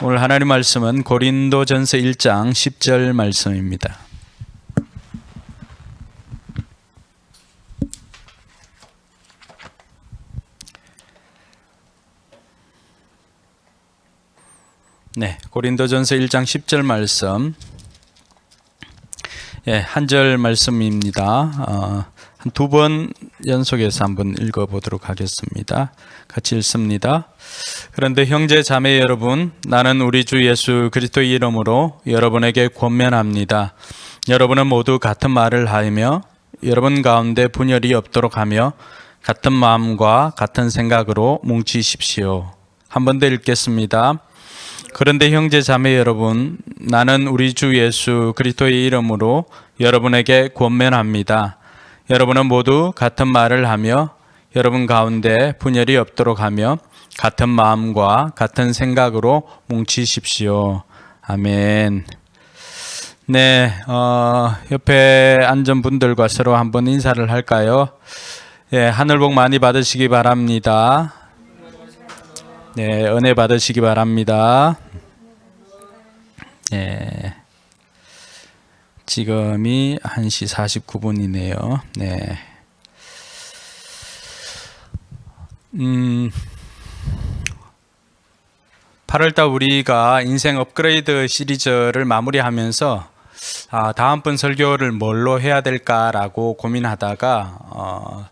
오늘 하나님 말씀은 고린도전서 1장 10절 말씀입니다. 네, 고린도전서 1장 10절 말씀. 한 절 말씀입니다. 한 두 번 연속해서 한번 읽어보도록 하겠습니다. 같이 읽습니다. 그런데 형제 자매 여러분, 나는 우리 주 예수 그리스도의 이름으로 여러분에게 권면합니다. 여러분은 모두 같은 말을 하며 여러분 가운데 분열이 없도록 하며 같은 마음과 같은 생각으로 뭉치십시오. 한 번 더 읽겠습니다. 그런데 형제 자매 여러분, 나는 우리 주 예수 그리스도의 이름으로 여러분에게 권면합니다. 여러분은 모두 같은 말을 하며 여러분 가운데 분열이 없도록 하며 같은 마음과 같은 생각으로 뭉치십시오. 아멘. 네, 옆에 앉은 분들과 서로 한번 인사를 할까요? 하늘 복 많이 받으시기 바랍니다. 네, 은혜 받으시기 바랍니다. 네. 지금이 1시 49분이네요. 네. 8월달 우리가 인생 업그레이드 시리즈를 마무리하면서 다음번 설교를 뭘로 해야 될까라고 고민하다가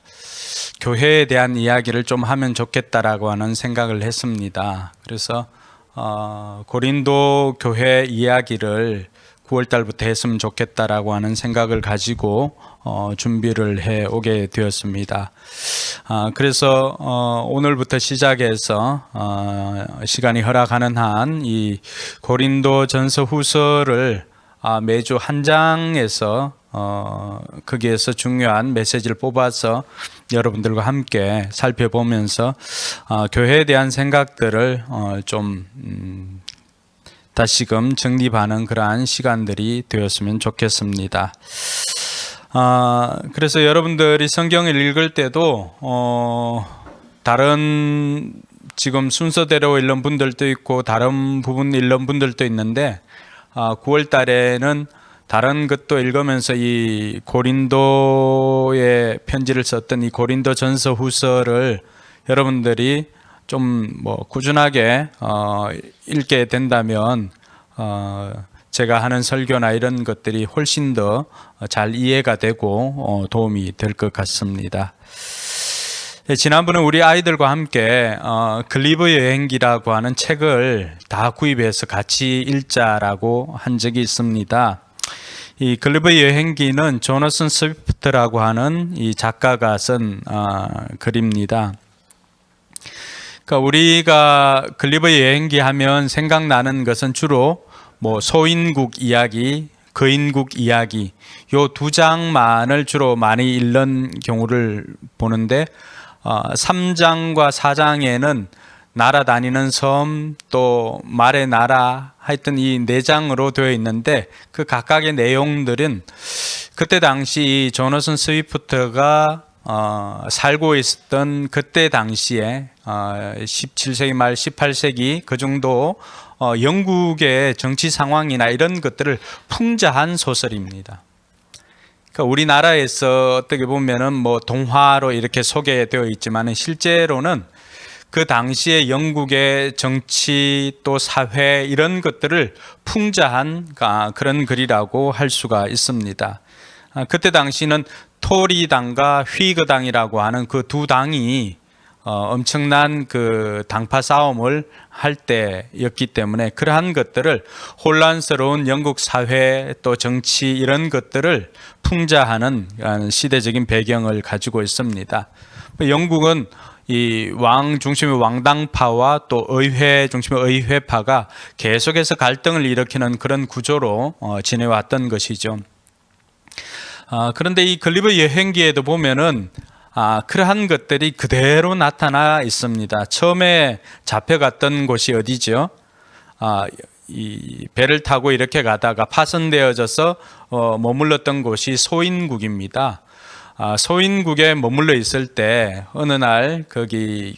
교회에 대한 이야기를 좀 하면 좋겠다라고 하는 생각을 했습니다. 그래서 고린도 교회 이야기를 9월달부터 했으면 좋겠다라고 하는 생각을 가지고 준비를 해 오게 되었습니다. 그래서 오늘부터 시작해서 시간이 허락하는 한 이 고린도 전서 후서를 매주 한 장에서 거기에서 중요한 메시지를 뽑아서 여러분들과 함께 살펴보면서 교회에 대한 생각들을 좀 다시금 정립하는 그러한 시간들이 되었으면 좋겠습니다. 그래서 여러분들이 성경을 읽을 때도 다른 지금 순서대로 읽는 분들도 있고 다른 부분 읽는 분들도 있는데 9월 달에는 다른 것도 읽으면서 이 고린도의 편지를 썼던 이 고린도 전서 후서를 여러분들이 좀 꾸준하게 읽게 된다면 제가 하는 설교나 이런 것들이 훨씬 더 잘 이해가 되고 도움이 될 것 같습니다. 지난번에 우리 아이들과 함께 글리버 여행기라고 하는 책을 다 구입해서 같이 읽자라고 한 적이 있습니다. 이 글리버 여행기는 조너슨 스위프트라고 하는 이 작가가 쓴 글입니다. 그러니까 우리가 글리버 여행기 하면 생각나는 것은 주로 소인국 이야기, 거인국 이야기 요 두 장만을 주로 많이 읽는 경우를 보는데 3장과 4장에는 날아다니는 섬, 또 말의 나라, 하여튼 이 4장으로 되어 있는데 그 각각의 내용들은 그때 당시 조너슨 스위프트가 살고 있었던 그때 당시에 17세기 말 18세기 그 정도 영국의 정치 상황이나 이런 것들을 풍자한 소설입니다. 그러니까 우리나라에서 어떻게 보면은 동화로 이렇게 소개되어 있지만 실제로는 그 당시에 영국의 정치 또 사회 이런 것들을 풍자한 그런 글이라고 할 수가 있습니다. 그때 당시는 토리당과 휘그당이라고 하는 그 두 당이 엄청난 그 당파 싸움을 할 때였기 때문에 그러한 것들을 혼란스러운 영국 사회 또 정치 이런 것들을 풍자하는 시대적인 배경을 가지고 있습니다. 영국은 이 왕 중심의 왕당파와 또 의회 중심의 의회파가 계속해서 갈등을 일으키는 그런 구조로 지내왔던 것이죠. 그런데 이 글리버 여행기에도 보면은 그러한 것들이 그대로 나타나 있습니다. 처음에 잡혀갔던 곳이 어디죠? 이 배를 타고 이렇게 가다가 파손되어져서 머물렀던 곳이 소인국입니다. 소인국에 머물러 있을 때 어느 날 거기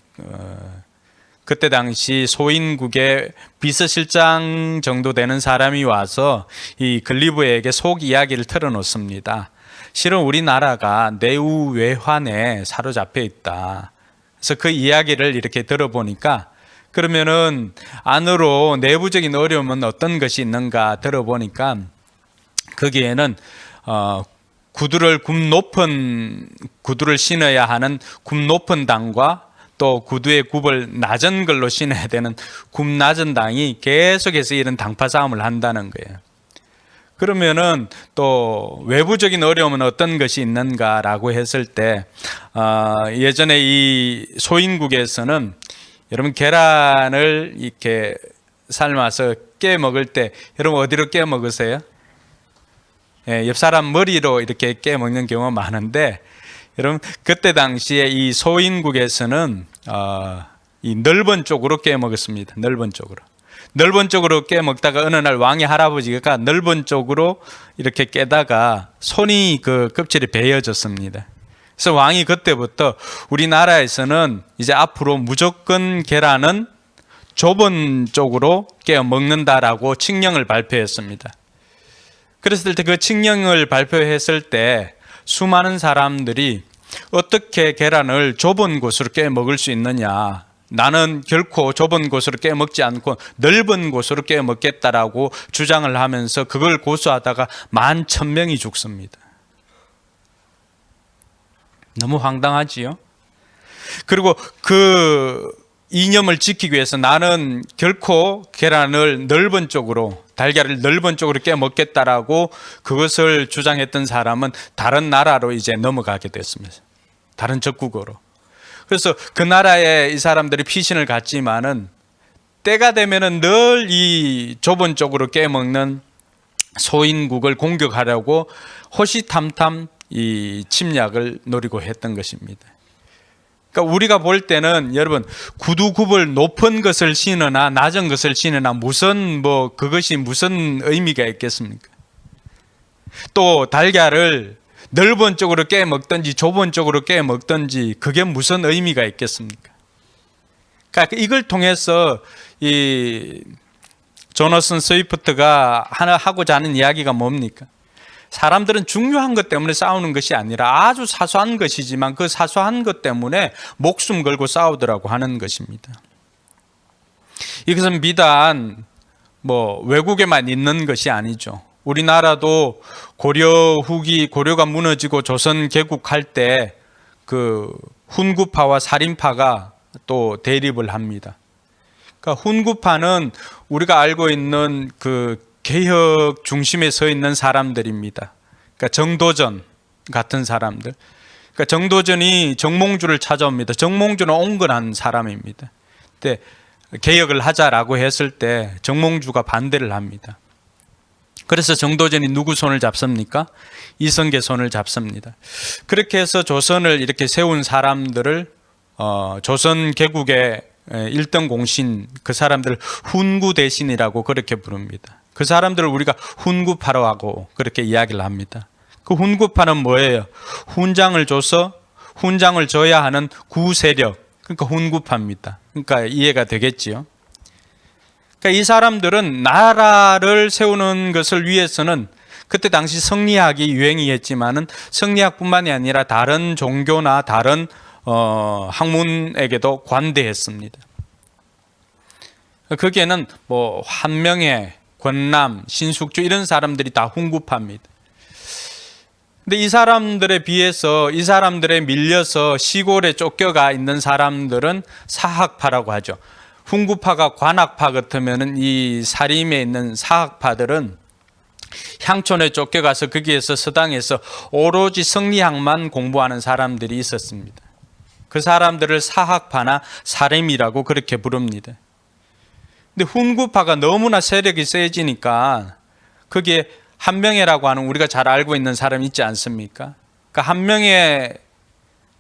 그때 당시 소인국의 비서실장 정도 되는 사람이 와서 이 글리브에게 속 이야기를 털어놓습니다. 실은 우리나라가 내우 외환에 사로잡혀 있다. 그래서 그 이야기를 이렇게 들어보니까 그러면은 안으로 내부적인 어려움은 어떤 것이 있는가 들어보니까 거기에는 굽 높은 구두를 신어야 하는 굽 높은 당과 또 구두의 굽을 낮은 걸로 신어야 되는 굽 낮은 당이 계속해서 이런 당파 싸움을 한다는 거예요. 그러면은 또 외부적인 어려움은 어떤 것이 있는가라고 했을 때 예전에 이 소인국에서는 여러분 계란을 이렇게 삶아서 깨 먹을 때 여러분 어디로 깨 먹으세요? 옆 사람 머리로 이렇게 깨 먹는 경우가 많은데 여러분 그때 당시에 이 소인국에서는 이 넓은 쪽으로 깨 먹었습니다. 넓은 쪽으로 깨 먹다가 어느 날 왕의 할아버지가 넓은 쪽으로 이렇게 깨다가 손이 그 껍질이 베어졌습니다. 그래서 왕이 그때부터 우리나라에서는 이제 앞으로 무조건 계란은 좁은 쪽으로 깨 먹는다라고 칙령을 발표했습니다. 그랬을 때 그 칙령을 발표했을 때 수많은 사람들이 어떻게 계란을 좁은 곳으로 깨 먹을 수 있느냐, 나는 결코 좁은 곳으로 깨 먹지 않고 넓은 곳으로 깨 먹겠다라고 주장을 하면서 그걸 고수하다가 11,000명이 죽습니다. 너무 황당하지요? 그리고 그 이념을 지키기 위해서 나는 결코 계란을 넓은 쪽으로, 달걀을 넓은 쪽으로 깨 먹겠다라고 그것을 주장했던 사람은 다른 나라로 이제 넘어가게 됐습니다. 다른 적국으로. 그래서 그 나라에 이 사람들이 피신을 갔지만은 때가 되면은 늘 이 좁은 쪽으로 깨 먹는 소인국을 공격하려고 호시탐탐 이 침략을 노리고 했던 것입니다. 그러니까 우리가 볼 때는 여러분 구두굽을 높은 것을 신으나 낮은 것을 신으나 그것이 무슨 의미가 있겠습니까? 또 달걀을 넓은 쪽으로 깨 먹든지 좁은 쪽으로 깨 먹든지 그게 무슨 의미가 있겠습니까? 그러니까 이걸 통해서 이 조너선 스위프트가 하나 하고자 하는 이야기가 뭡니까? 사람들은 중요한 것 때문에 싸우는 것이 아니라 아주 사소한 것이지만 그 사소한 것 때문에 목숨 걸고 싸우더라고 하는 것입니다. 이것은 비단 외국에만 있는 것이 아니죠. 우리나라도 고려가 무너지고 조선 개국할 때 그 훈구파와 살인파가 또 대립을 합니다. 그러니까 훈구파는 우리가 알고 있는 그 개혁 중심에 서 있는 사람들입니다. 그러니까 정도전 같은 사람들. 그러니까 정도전이 정몽주를 찾아옵니다. 정몽주는 온건한 사람입니다. 근데 개혁을 하자라고 했을 때 정몽주가 반대를 합니다. 그래서 정도전이 누구 손을 잡습니까? 이성계 손을 잡습니다. 그렇게 해서 조선을 이렇게 세운 사람들을 조선 개국의 1등 공신, 그 사람들을 훈구대신이라고 그렇게 부릅니다. 그 사람들을 우리가 훈구파라고 하고 그렇게 이야기를 합니다. 그 훈구파는 뭐예요? 훈장을 줘야 하는 구세력, 그러니까 훈구파입니다. 그러니까 이해가 되겠지요. 그러니까 이 사람들은 나라를 세우는 것을 위해서는 그때 당시 성리학이 유행이었지만은 성리학뿐만이 아니라 다른 종교나 다른 학문에게도 관대했습니다. 거기에는 한명회, 권남, 신숙주 이런 사람들이 다 훈구파입니다. 근데 이 사람들에 비해서 이 사람들에 밀려서 시골에 쫓겨가 있는 사람들은 사학파라고 하죠. 훈구파가 관학파 같으면은 이 사림에 있는 사학파들은 향촌에 쫓겨가서 거기에서 서당에서 오로지 성리학만 공부하는 사람들이 있었습니다. 그 사람들을 사학파나 사림이라고 그렇게 부릅니다. 근데 훈구파가 너무나 세력이 세지니까 거기에 한명회라고 하는 우리가 잘 알고 있는 사람이 있지 않습니까? 그러니까 한명회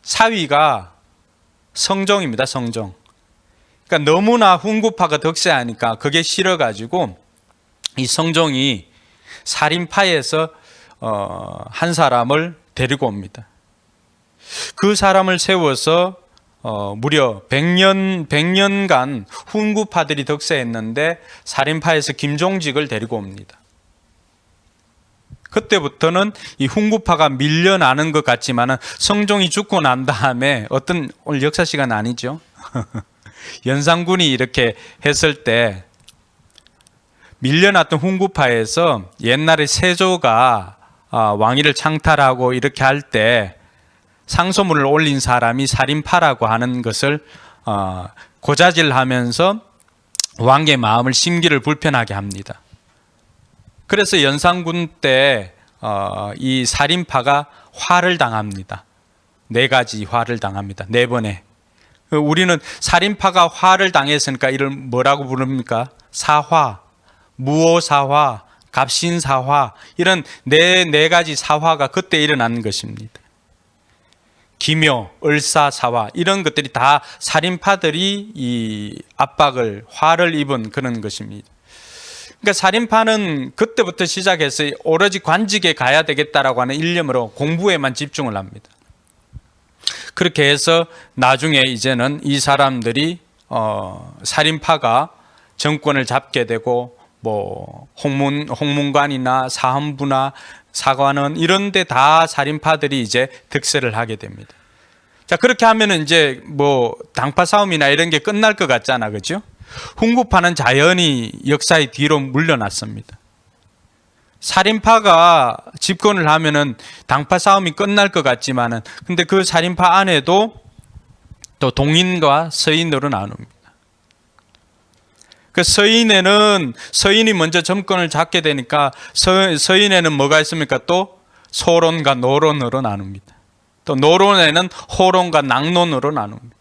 사위가 성종입니다. 성종. 그러니까 너무나 훈구파가 득세하니까 그게 싫어가지고 이 성종이 살인파에서 한 사람을 데리고 옵니다. 그 사람을 세워서 무려 100년간 훈구파들이 득세했는데 살인파에서 김종직을 데리고 옵니다. 그때부터는 이 훈구파가 밀려나는 것 같지만은 성종이 죽고 난 다음에 어떤, 오늘 역사 시간 아니죠? 연산군이 이렇게 했을 때 밀려났던 훈구파에서 옛날에 세조가 왕위를 창탈하고 이렇게 할 때 상소문을 올린 사람이 살인파라고 하는 것을 고자질하면서 왕의 마음을 심기를 불편하게 합니다. 그래서 연산군 때 이 살인파가 화를 당합니다. 4가지 화를 당합니다. 4번에. 우리는 살인파가 화를 당했으니까 이를 뭐라고 부릅니까? 사화, 무오사화, 갑신사화, 이런 네 가지 사화가 그때 일어난 것입니다. 기묘, 을사사화, 이런 것들이 다 살인파들이 이 압박을, 화를 입은 그런 것입니다. 그러니까 살인파는 그때부터 시작해서 오로지 관직에 가야 되겠다라고 하는 일념으로 공부에만 집중을 합니다. 그렇게 해서 나중에 이제는 이 사람들이 살인파가 정권을 잡게 되고 뭐 홍문관이나 사헌부나 사관원 이런 데 다 살인파들이 이제 득세를 하게 됩니다. 자, 그렇게 하면은 이제 뭐 당파 싸움이나 이런 게 끝날 것 같잖아. 그죠? 훈구파는 자연히 역사의 뒤로 물러났습니다. 살인파가 집권을 하면은 당파 싸움이 끝날 것 같지만은 근데 그 살인파 안에도 또 동인과 서인으로 나눕니다. 그 서인이 먼저 정권을 잡게 되니까 서인에는 뭐가 있습니까? 또 소론과 노론으로 나눕니다. 또 노론에는 호론과 낙론으로 나눕니다.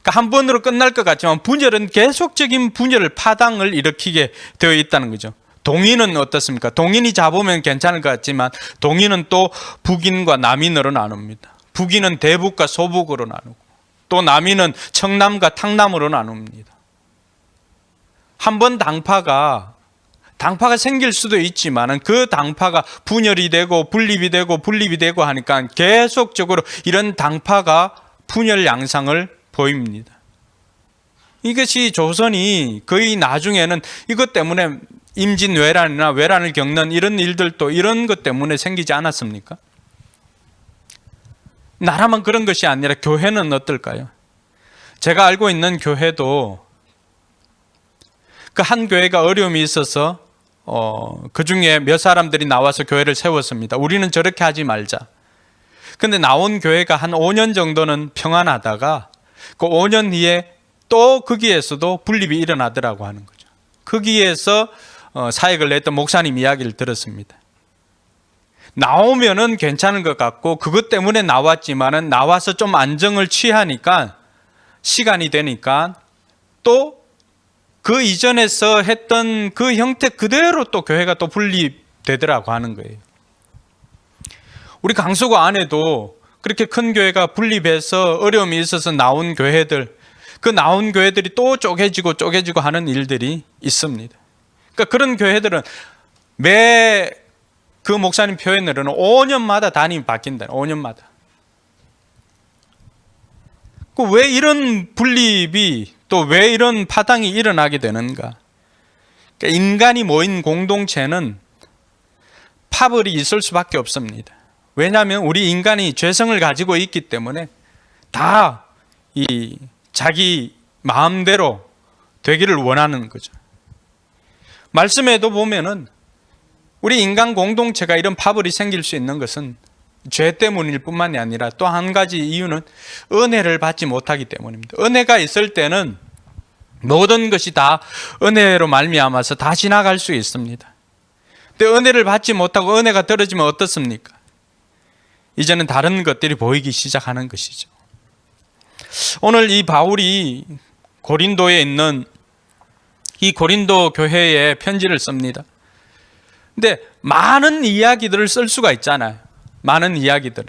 그러니까 한 번으로 끝날 것 같지만 분열은 계속적인 분열을 파당을 일으키게 되어 있다는 거죠. 동인은 어떻습니까? 동인이 잡으면 괜찮을 것 같지만 동인은 또 북인과 남인으로 나눕니다. 북인은 대북과 소북으로 나누고 또 남인은 청남과 탕남으로 나눕니다. 한 번 당파가 생길 수도 있지만 그 당파가 분열이 되고 분립이 되고 하니까 계속적으로 이런 당파가 분열 양상을 보입니다. 이것이 조선이 거의 나중에는 이것 때문에 임진왜란이나 외란을 겪는 이런 일들도 이런 것 때문에 생기지 않았습니까? 나라만 그런 것이 아니라 교회는 어떨까요? 제가 알고 있는 교회도 그 한 교회가 어려움이 있어서 그 중에 몇 사람들이 나와서 교회를 세웠습니다. 우리는 저렇게 하지 말자. 근데 나온 교회가 한 5년 정도는 평안하다가 그 5년 뒤에 또 거기에서도 분립이 일어나더라고 하는 거죠. 거기에서 사역을 냈던 목사님 이야기를 들었습니다. 나오면은 괜찮은 것 같고 그것 때문에 나왔지만은 나와서 좀 안정을 취하니까 시간이 되니까 또 그 이전에서 했던 그 형태 그대로 또 교회가 또 분립되더라고 하는 거예요. 우리 강서구 안에도 그렇게 큰 교회가 분립해서 어려움이 있어서 나온 교회들, 그 나온 교회들이 또 쪼개지고 하는 일들이 있습니다. 그러니까 그런 교회들은 매 그 목사님 표현으로는 5년마다 담임이 바뀐다. 5년마다. 왜 이런 분립이 또 왜 이런 파당이 일어나게 되는가? 그러니까 인간이 모인 공동체는 파벌이 있을 수밖에 없습니다. 왜냐하면 우리 인간이 죄성을 가지고 있기 때문에 다 이 자기 마음대로 되기를 원하는 거죠. 말씀에도 보면은 우리 인간 공동체가 이런 파벌이 생길 수 있는 것은 죄 때문일 뿐만이 아니라 또 한 가지 이유는 은혜를 받지 못하기 때문입니다. 은혜가 있을 때는 모든 것이 다 은혜로 말미암아서 다 지나갈 수 있습니다. 근데 은혜를 받지 못하고 은혜가 떨어지면 어떻습니까? 이제는 다른 것들이 보이기 시작하는 것이죠. 오늘 이 바울이 고린도에 있는 이 고린도 교회에 편지를 씁니다. 근데 많은 이야기들을 쓸 수가 있잖아요. 많은 이야기들을.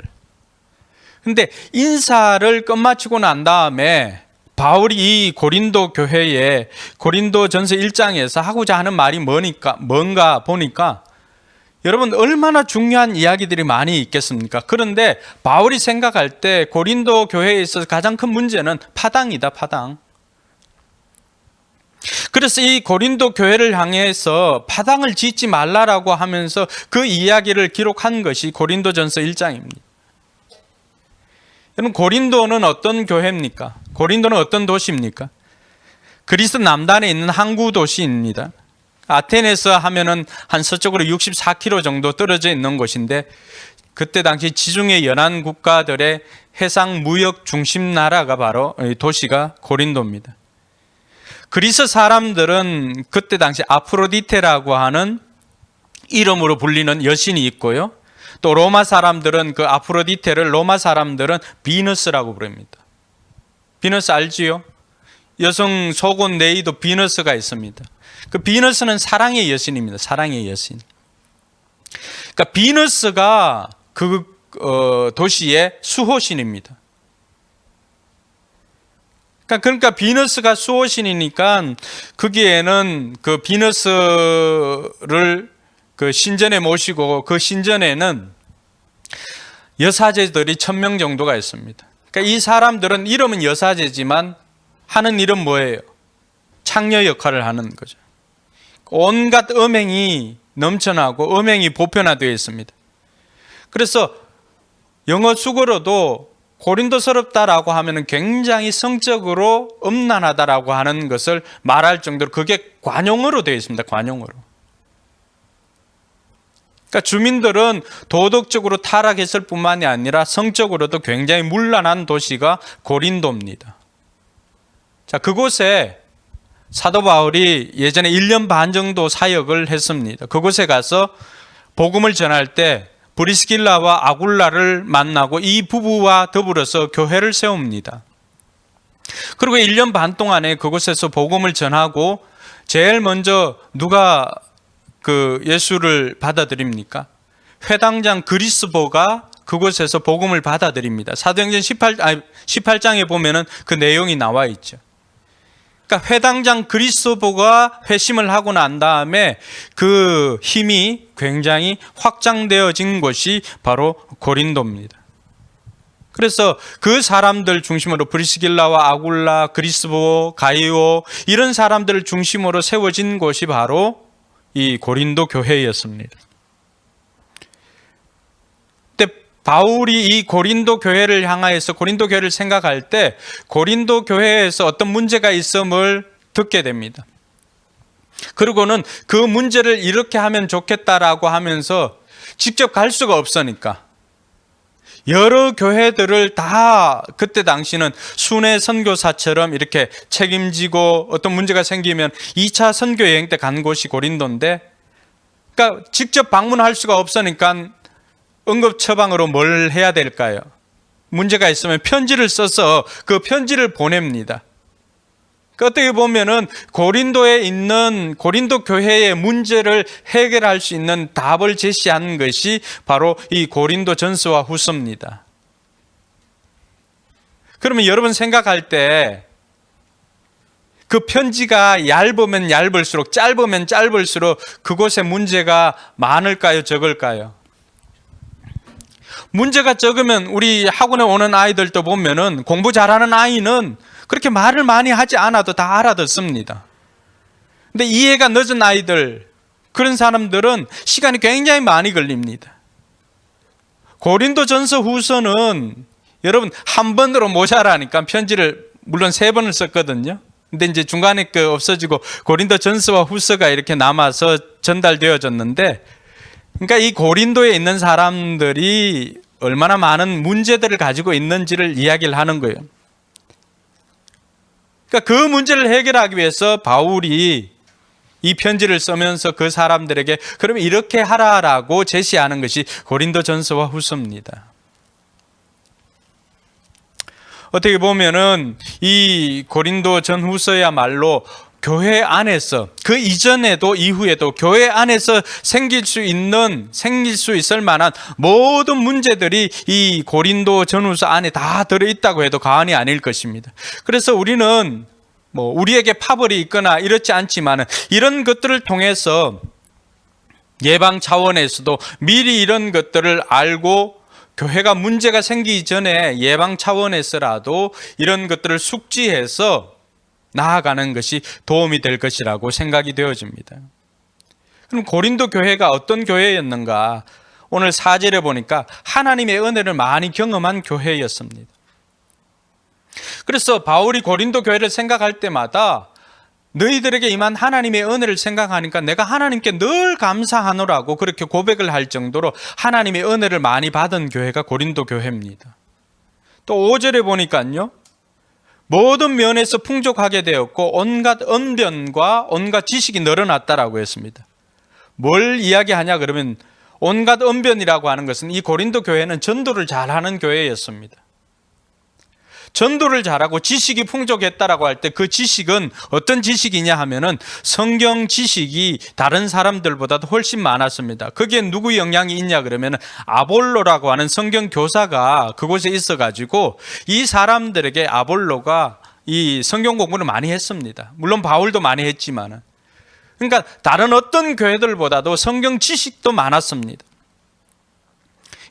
근데 인사를 끝마치고 난 다음에 바울이 이 고린도 교회에 고린도 전서 1장에서 하고자 하는 말이 뭔가 보니까 여러분 얼마나 중요한 이야기들이 많이 있겠습니까? 그런데 바울이 생각할 때 고린도 교회에 있어서 가장 큰 문제는 파당이다, 파당. 그래서 이 고린도 교회를 향해서 파당을 짓지 말라라고 하면서 그 이야기를 기록한 것이 고린도전서 1장입니다. 여러분 고린도는 어떤 교회입니까? 고린도는 어떤 도시입니까? 그리스 남단에 있는 항구 도시입니다. 아테네에서 하면은 한 서쪽으로 64km 정도 떨어져 있는 곳인데 그때 당시 지중해 연안 국가들의 해상 무역 중심 나라가 바로 도시가 고린도입니다. 그리스 사람들은 그때 당시 아프로디테라고 하는 이름으로 불리는 여신이 있고요. 또 로마 사람들은 그 아프로디테를 로마 사람들은 비너스라고 부릅니다. 비너스 알지요? 여성 속옷 네이도 비너스가 있습니다. 그 비너스는 사랑의 여신입니다. 사랑의 여신. 그러니까 비너스가 그 도시의 수호신입니다. 그러니까 비너스가 수호신이니까 거기에는 그 비너스를 그 신전에 모시고 그 신전에는 여사제들이 1000명 정도가 있습니다. 그러니까 이 사람들은 이름은 여사제지만 하는 일은 뭐예요? 창녀 역할을 하는 거죠. 온갖 음행이 넘쳐나고 음행이 보편화되어 있습니다. 그래서 영어 숙어로도 고린도스럽다라고 하면 굉장히 성적으로 음란하다라고 하는 것을 말할 정도로 그게 관용어로 되어 있습니다. 관용어로. 그러니까 주민들은 도덕적으로 타락했을 뿐만이 아니라 성적으로도 굉장히 문란한 도시가 고린도입니다. 자, 그곳에 사도 바울이 예전에 1년 반 정도 사역을 했습니다. 그곳에 가서 복음을 전할 때 브리스길라와 아굴라를 만나고 이 부부와 더불어서 교회를 세웁니다. 그리고 1년 반 동안에 그곳에서 복음을 전하고 제일 먼저 누가 그 예수를 받아들입니까? 회당장 그리스보가 그곳에서 복음을 받아들입니다. 사도행전 18장에 보면은 그 내용이 나와 있죠. 그러니까 회당장 그리스도가 회심을 하고 난 다음에 그 힘이 굉장히 확장되어진 곳이 바로 고린도입니다. 그래서 그 사람들 중심으로 브리스길라와 아굴라, 그리스보, 가이오 이런 사람들을 중심으로 세워진 곳이 바로 이 고린도 교회였습니다. 바울이 이 고린도 교회를 향하여서 고린도 교회를 생각할 때 고린도 교회에서 어떤 문제가 있음을 듣게 됩니다. 그리고는 그 문제를 이렇게 하면 좋겠다라고 하면서 직접 갈 수가 없으니까 여러 교회들을 다 그때 당시는 순회 선교사처럼 이렇게 책임지고 어떤 문제가 생기면 2차 선교 여행 때 간 곳이 고린도인데 그러니까 직접 방문할 수가 없으니까 응급 처방으로 뭘 해야 될까요? 문제가 있으면 편지를 써서 그 편지를 보냅니다. 어떻게 보면은 고린도에 있는 고린도 교회의 문제를 해결할 수 있는 답을 제시한 것이 바로 이 고린도 전서와 후서입니다. 그러면 여러분 생각할 때 그 편지가 얇으면 얇을수록 짧으면 짧을수록 그곳에 문제가 많을까요? 적을까요? 문제가 적으면 우리 학원에 오는 아이들도 보면은 공부 잘하는 아이는 그렇게 말을 많이 하지 않아도 다 알아듣습니다. 근데 이해가 늦은 아이들, 그런 사람들은 시간이 굉장히 많이 걸립니다. 고린도전서 후서는 여러분 한 번으로 모자라니까 편지를 물론 3번을 썼거든요. 근데 이제 중간에 그 없어지고 고린도전서와 후서가 이렇게 남아서 전달되어졌는데 그러니까 이 고린도에 있는 사람들이 얼마나 많은 문제들을 가지고 있는지를 이야기를 하는 거예요. 그러니까 그 문제를 해결하기 위해서 바울이 이 편지를 쓰면서 그 사람들에게 그러면 이렇게 하라라고 제시하는 것이 고린도전서와 후서입니다. 어떻게 보면은 이 고린도 전후서야말로 교회 안에서 그 이전에도 이후에도 교회 안에서 생길 수 있을 만한 모든 문제들이 이 고린도 전후서 안에 다 들어있다고 해도 과언이 아닐 것입니다. 그래서 우리는 우리에게 파벌이 있거나 이렇지 않지만은 이런 것들을 통해서 예방 차원에서도 미리 이런 것들을 알고 교회가 문제가 생기기 전에 예방 차원에서라도 이런 것들을 숙지해서 나아가는 것이 도움이 될 것이라고 생각이 되어집니다. 그럼 고린도 교회가 어떤 교회였는가? 오늘 4절에 보니까 하나님의 은혜를 많이 경험한 교회였습니다. 그래서 바울이 고린도 교회를 생각할 때마다 너희들에게 임한 하나님의 은혜를 생각하니까 내가 하나님께 늘 감사하노라고 그렇게 고백을 할 정도로 하나님의 은혜를 많이 받은 교회가 고린도 교회입니다. 또 5절에 보니까요, 모든 면에서 풍족하게 되었고 온갖 언변과 온갖 지식이 늘어났다라고 했습니다. 뭘 이야기하냐 그러면 온갖 언변이라고 하는 것은 이 고린도 교회는 전도를 잘하는 교회였습니다. 전도를 잘하고 지식이 풍족했다라고 할 때 그 지식은 어떤 지식이냐 하면은 성경 지식이 다른 사람들보다도 훨씬 많았습니다. 거기에 누구 영향이 있냐 그러면은 아볼로라고 하는 성경 교사가 그곳에 있어가지고 이 사람들에게 아볼로가 이 성경 공부를 많이 했습니다. 물론 바울도 많이 했지만은. 그러니까 다른 어떤 교회들보다도 성경 지식도 많았습니다.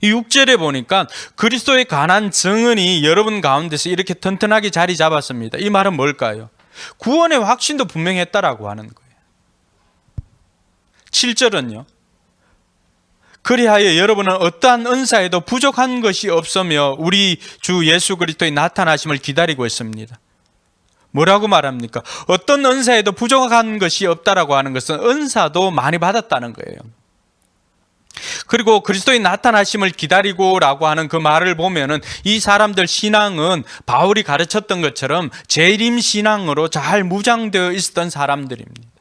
이 6절에 보니까 그리스도에 관한 증언이 여러분 가운데서 이렇게 튼튼하게 자리 잡았습니다. 이 말은 뭘까요? 구원의 확신도 분명했다라고 하는 거예요. 7절은요. 그리하여 여러분은 어떠한 은사에도 부족한 것이 없으며 우리 주 예수 그리스도의 나타나심을 기다리고 있습니다. 뭐라고 말합니까? 어떤 은사에도 부족한 것이 없다라고 하는 것은 은사도 많이 받았다는 거예요. 그리고 그리스도의 나타나심을 기다리고라고 하는 그 말을 보면은 이 사람들 신앙은 바울이 가르쳤던 것처럼 재림 신앙으로 잘 무장되어 있었던 사람들입니다.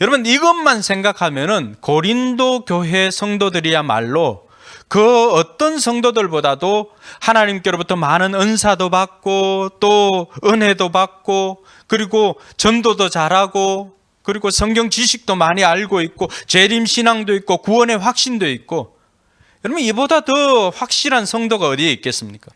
여러분 이것만 생각하면은 고린도 교회 성도들이야말로 그 어떤 성도들보다도 하나님께로부터 많은 은사도 받고 또 은혜도 받고 그리고 전도도 잘하고 그리고 성경 지식도 많이 알고 있고 재림 신앙도 있고 구원의 확신도 있고 여러분 이보다 더 확실한 성도가 어디에 있겠습니까?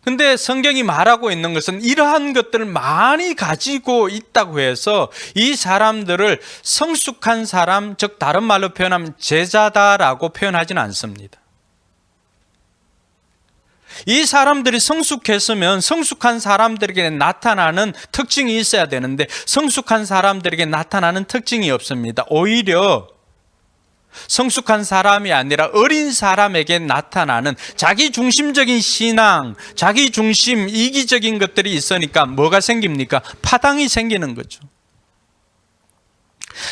근데 성경이 말하고 있는 것은 이러한 것들을 많이 가지고 있다고 해서 이 사람들을 성숙한 사람, 즉 다른 말로 표현하면 제자다라고 표현하지는 않습니다. 이 사람들이 성숙했으면 성숙한 사람들에게 나타나는 특징이 있어야 되는데 성숙한 사람들에게 나타나는 특징이 없습니다. 오히려 성숙한 사람이 아니라 어린 사람에게 나타나는 자기 중심적인 신앙, 자기 중심, 이기적인 것들이 있으니까 뭐가 생깁니까? 파당이 생기는 거죠.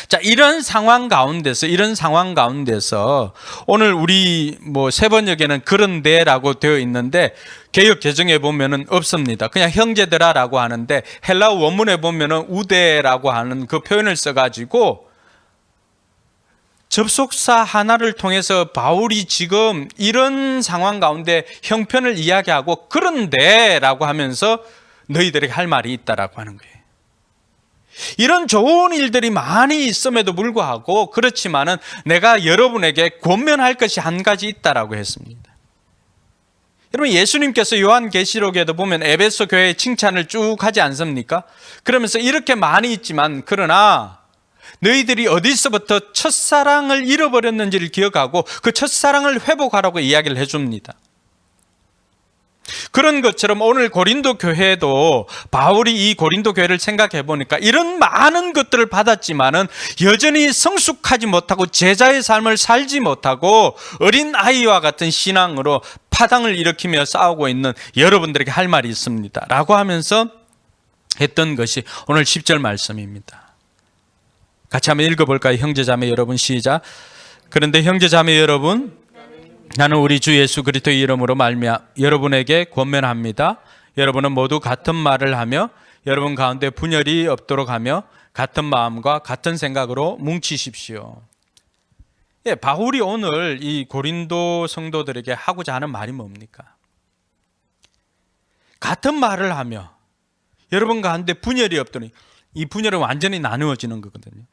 자, 이런 상황 가운데서 오늘 우리 세번역에는 그런데라고 되어 있는데 개역 개정에 보면은 없습니다. 그냥 형제들아라고 하는데 헬라어 원문에 보면은 우데라고 하는 그 표현을 써가지고 접속사 하나를 통해서 바울이 지금 이런 상황 가운데 형편을 이야기하고 그런데라고 하면서 너희들에게 할 말이 있다라고 하는 거예요. 이런 좋은 일들이 많이 있음에도 불구하고 그렇지만은 내가 여러분에게 권면할 것이 한 가지 있다라고 했습니다. 여러분 예수님께서 요한계시록에도 보면 에베소 교회의 칭찬을 쭉 하지 않습니까? 그러면서 이렇게 많이 있지만 그러나 너희들이 어디서부터 첫사랑을 잃어버렸는지를 기억하고 그 첫사랑을 회복하라고 이야기를 해줍니다. 그런 것처럼 오늘 고린도 교회도 바울이 이 고린도 교회를 생각해 보니까 이런 많은 것들을 받았지만은 여전히 성숙하지 못하고 제자의 삶을 살지 못하고 어린 아이와 같은 신앙으로 파당을 일으키며 싸우고 있는 여러분들에게 할 말이 있습니다 라고 하면서 했던 것이 오늘 10절 말씀입니다. 같이 한번 읽어볼까요? 형제자매 여러분 시작. 그런데 형제자매 여러분 나는 우리 주 예수 그리스도의 이름으로 말미암아 여러분에게 권면합니다. 여러분은 모두 같은 말을 하며 여러분 가운데 분열이 없도록 하며 같은 마음과 같은 생각으로 뭉치십시오. 예, 바울이 오늘 이 고린도 성도들에게 하고자 하는 말이 뭡니까? 같은 말을 하며 여러분 가운데 분열이 없더니 이 분열은 완전히 나누어지는 거거든요.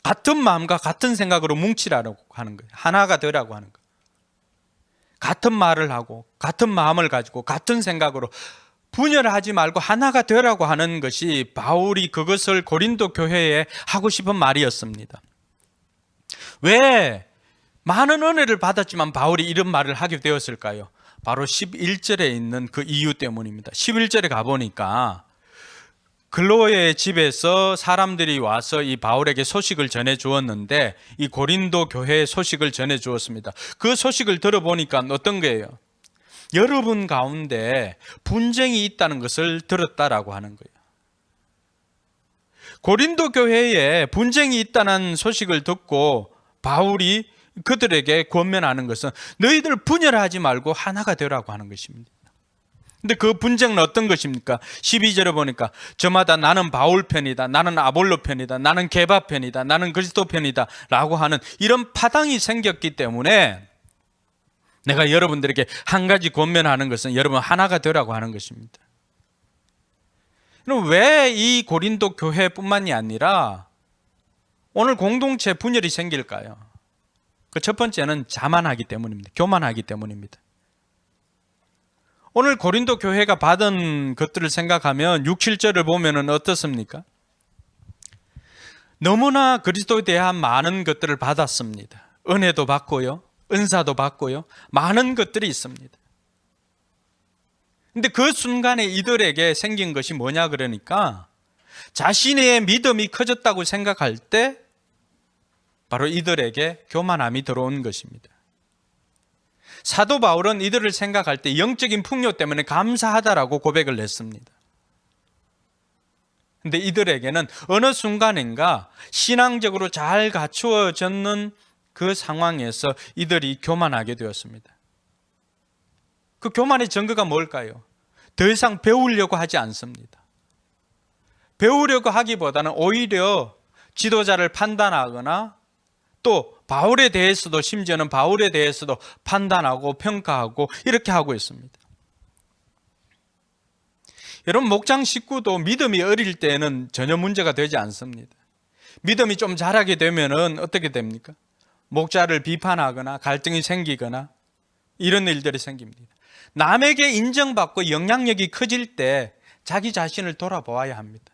같은 마음과 같은 생각으로 뭉치라고 하는 거예요. 하나가 되라고 하는 거예요. 같은 말을 하고 같은 마음을 가지고 같은 생각으로 분열하지 말고 하나가 되라고 하는 것이 바울이 그것을 고린도 교회에 하고 싶은 말이었습니다. 왜 많은 은혜를 받았지만 바울이 이런 말을 하게 되었을까요? 바로 11절에 있는 그 이유 때문입니다. 11절에 가보니까 글로의 집에서 사람들이 와서 이 바울에게 소식을 전해 주었는데 이 고린도 교회의 소식을 전해 주었습니다. 그 소식을 들어보니까 어떤 거예요? 여러분 가운데 분쟁이 있다는 것을 들었다라고 하는 거예요. 고린도 교회에 분쟁이 있다는 소식을 듣고 바울이 그들에게 권면하는 것은 너희들 분열하지 말고 하나가 되라고 하는 것입니다. 근데 그 분쟁은 어떤 것입니까? 12절에 보니까 저마다 나는 바울 편이다, 나는 아볼로 편이다, 나는 게바 편이다, 나는 그리스도 편이다 라고 하는 이런 파당이 생겼기 때문에 내가 여러분들에게 한 가지 권면하는 것은 여러분 하나가 되라고 하는 것입니다. 그럼 왜 이 고린도 교회뿐만이 아니라 오늘 공동체 분열이 생길까요? 그 첫 번째는 자만하기 때문입니다. 교만하기 때문입니다. 오늘 고린도 교회가 받은 것들을 생각하면 6, 7절을 보면 어떻습니까? 너무나 그리스도에 대한 많은 것들을 받았습니다. 은혜도 받고요, 은사도 받고요, 많은 것들이 있습니다. 근데 그 순간에 이들에게 생긴 것이 뭐냐 그러니까 자신의 믿음이 커졌다고 생각할 때 바로 이들에게 교만함이 들어온 것입니다. 사도 바울은 이들을 생각할 때 영적인 풍요 때문에 감사하다라고 고백을 했습니다. 근데 이들에게는 어느 순간인가 신앙적으로 잘 갖추어졌는 그 상황에서 이들이 교만하게 되었습니다. 그 교만의 증거가 뭘까요? 더 이상 배우려고 하지 않습니다. 배우려고 하기보다는 오히려 지도자를 판단하거나 또 바울에 대해서도 심지어는 바울에 대해서도 판단하고 평가하고 이렇게 하고 있습니다. 여러분 목장 식구도 믿음이 어릴 때는 전혀 문제가 되지 않습니다. 믿음이 좀 자라게 되면은 어떻게 됩니까? 목자를 비판하거나 갈등이 생기거나 이런 일들이 생깁니다. 남에게 인정받고 영향력이 커질 때 자기 자신을 돌아보아야 합니다.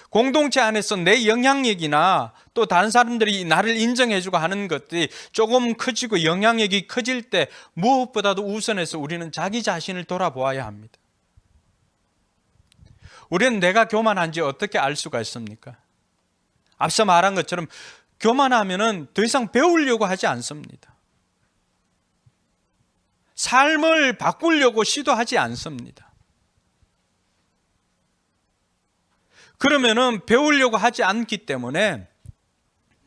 공동체 안에서 내 영향력이나 또 다른 사람들이 나를 인정해주고 하는 것들이 조금 커지고 영향력이 커질 때 무엇보다도 우선해서 우리는 자기 자신을 돌아보아야 합니다. 우리는 내가 교만한지 어떻게 알 수가 있습니까? 앞서 말한 것처럼 교만하면은 더 이상 배우려고 하지 않습니다. 삶을 바꾸려고 시도하지 않습니다. 그러면은 배우려고 하지 않기 때문에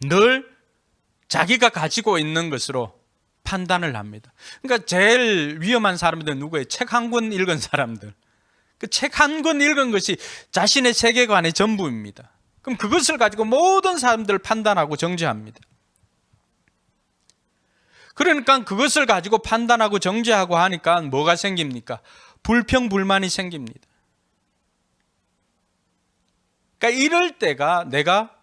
늘 자기가 가지고 있는 것으로 판단을 합니다. 그러니까 제일 위험한 사람들은 누구예요? 책 한 권 읽은 사람들. 그 책 한 권 읽은 것이 자신의 세계관의 전부입니다. 그럼 그것을 가지고 모든 사람들을 판단하고 정죄합니다. 그러니까 그것을 가지고 판단하고 정죄하고 하니까 뭐가 생깁니까? 불평불만이 생깁니다. 그러니까 이럴 때가 내가